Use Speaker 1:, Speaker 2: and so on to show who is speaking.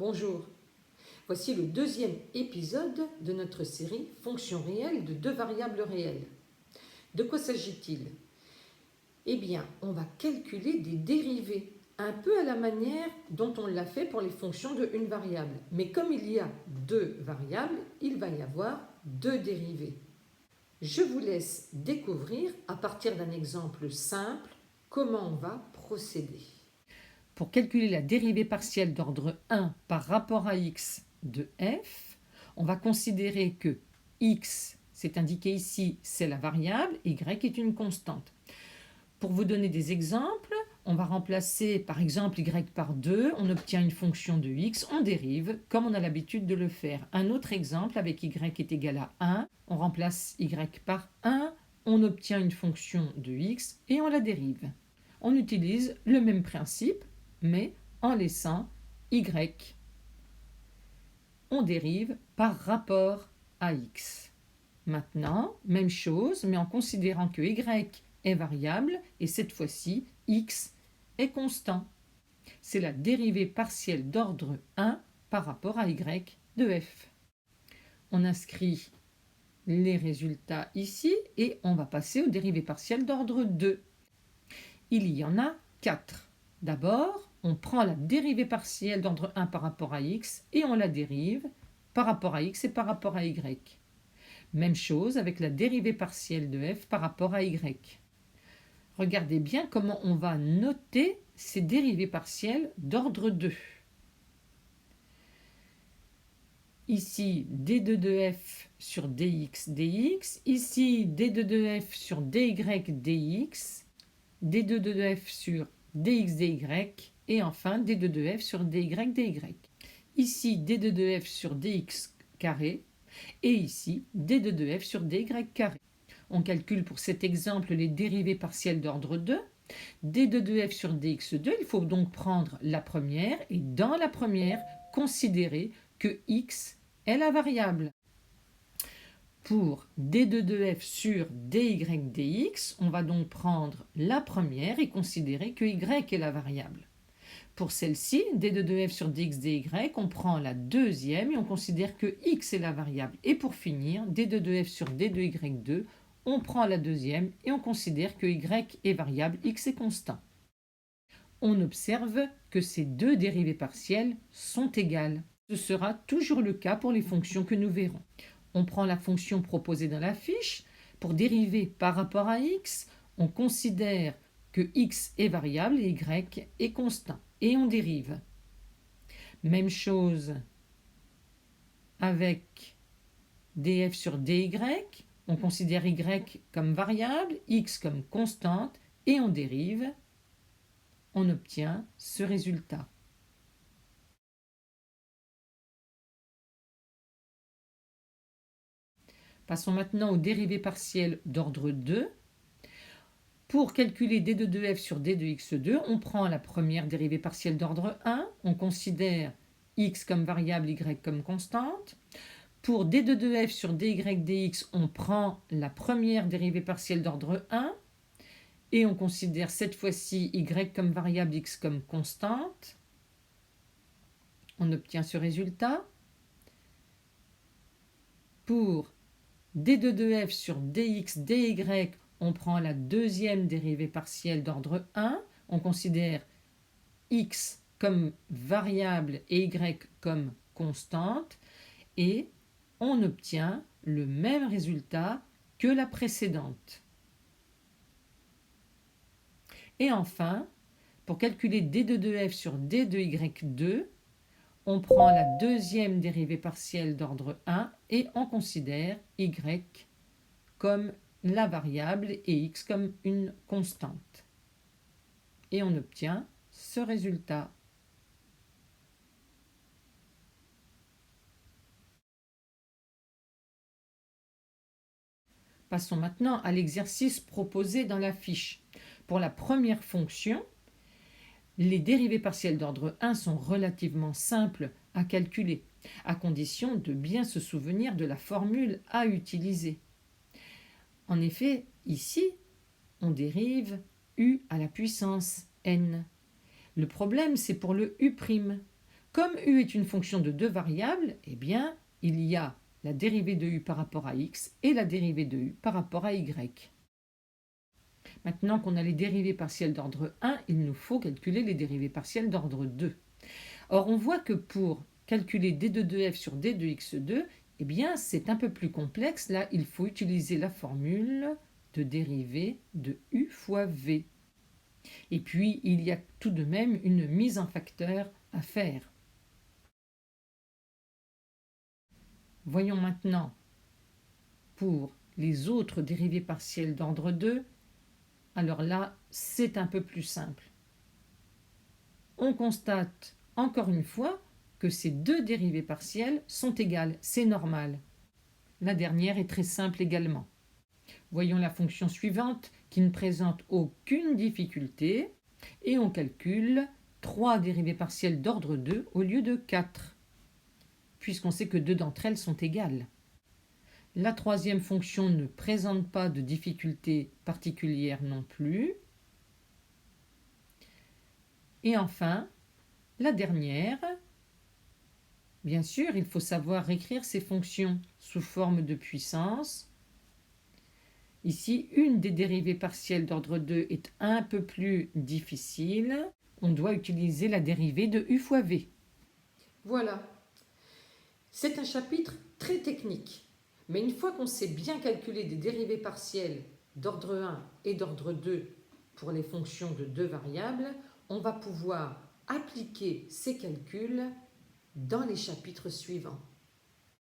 Speaker 1: Bonjour, voici le deuxième épisode de notre série Fonctions réelles de deux variables réelles. De quoi s'agit-il? Eh bien, on va calculer des dérivées, un peu à la manière dont on l'a fait pour les fonctions de une variable. Mais comme il y a deux variables, il va y avoir deux dérivées. Je vous laisse découvrir, à partir d'un exemple simple, comment on va procéder. Pour calculer la dérivée partielle d'ordre 1 par rapport à x de f, on va considérer que x, c'est indiqué ici, c'est la variable, y est une constante. Pour vous donner des exemples, on va remplacer par exemple y par 2, on obtient une fonction de x, on dérive comme on a l'habitude de le faire. Un autre exemple avec y est égal à 1, on remplace y par 1, on obtient une fonction de x et on la dérive. On utilise le même principe, mais en laissant y. On dérive par rapport à x. Maintenant, même chose, mais en considérant que y est variable et cette fois-ci, x est constant. C'est la dérivée partielle d'ordre 1 par rapport à y de f. On inscrit les résultats ici et on va passer aux dérivées partielles d'ordre 2. Il y en a 4. D'abord, on prend la dérivée partielle d'ordre 1 par rapport à x et on la dérive par rapport à x et par rapport à y. Même chose avec la dérivée partielle de f par rapport à y. Regardez bien comment on va noter ces dérivées partielles d'ordre 2. Ici, d2 de f sur dx dx, ici d2 de f sur dy dx, d2 de f sur dx dy et enfin d2 de f sur dy dy. Ici d2 de f sur dx carré et ici d2 de f sur dy carré. On calcule pour cet exemple les dérivées partielles d'ordre 2. d2 de f sur dx2, il faut donc prendre la première et dans la première, considérer que x est la variable. Pour d2 de f sur dy dx, on va donc prendre la première et considérer que y est la variable. Pour celle-ci, d2 de f sur dx dy, on prend la deuxième et on considère que x est la variable. Et pour finir, d2 de f sur d de y2, on prend la deuxième et on considère que y est variable, x est constant. On observe que ces deux dérivées partielles sont égales. Ce sera toujours le cas pour les fonctions que nous verrons. On prend la fonction proposée dans la fiche. Pour dériver par rapport à x, on considère que x est variable et y est constant. Et on dérive. Même chose avec df sur dy. On considère y comme variable, x comme constante et on dérive. On obtient ce résultat. Passons maintenant aux dérivées partielles d'ordre 2. Pour calculer d2 de f sur d de x2, on prend la première dérivée partielle d'ordre 1, on considère x comme variable, y comme constante. Pour d2 de f sur dy dx, on prend la première dérivée partielle d'ordre 1 et on considère cette fois-ci y comme variable, x comme constante. On obtient ce résultat. Pour d2 de f sur dx dy, on prend la deuxième dérivée partielle d'ordre 1, on considère x comme variable et y comme constante et on obtient le même résultat que la précédente. Et enfin, pour calculer d2 de f sur d de y2, on prend la deuxième dérivée partielle d'ordre 1 et on considère y comme la variable et x comme une constante. Et on obtient ce résultat. Passons maintenant à l'exercice proposé dans la fiche. Pour la première fonction, les dérivées partielles d'ordre 1 sont relativement simples à calculer, à condition de bien se souvenir de la formule à utiliser. En effet, ici, on dérive u à la puissance n. Le problème, c'est pour le u'. Comme u est une fonction de deux variables, eh bien, il y a la dérivée de u par rapport à x et la dérivée de u par rapport à y. Maintenant qu'on a les dérivées partielles d'ordre 1, il nous faut calculer les dérivées partielles d'ordre 2. Or, on voit que pour calculer d de 2f sur d de x2, eh bien, c'est un peu plus complexe. Là, il faut utiliser la formule de dérivée de u fois v. Et puis, il y a tout de même une mise en facteur à faire. Voyons maintenant pour les autres dérivées partielles d'ordre 2. Alors là, c'est un peu plus simple. On constate encore une fois que ces deux dérivées partielles sont égales, c'est normal. La dernière est très simple également. Voyons la fonction suivante qui ne présente aucune difficulté et on calcule 3 dérivées partielles d'ordre 2 au lieu de 4, puisqu'on sait que 2 d'entre elles sont égales. La troisième fonction ne présente pas de difficulté particulière non plus. Et enfin, la dernière, bien sûr, il faut savoir écrire ces fonctions sous forme de puissance. Ici, une des dérivées partielles d'ordre 2 est un peu plus difficile. On doit utiliser la dérivée de u fois v. Voilà. C'est un chapitre très technique. Mais une fois qu'on sait bien calculer des dérivées partielles d'ordre 1 et d'ordre 2 pour les fonctions de deux variables, on va pouvoir appliquer ces calculs dans les chapitres suivants.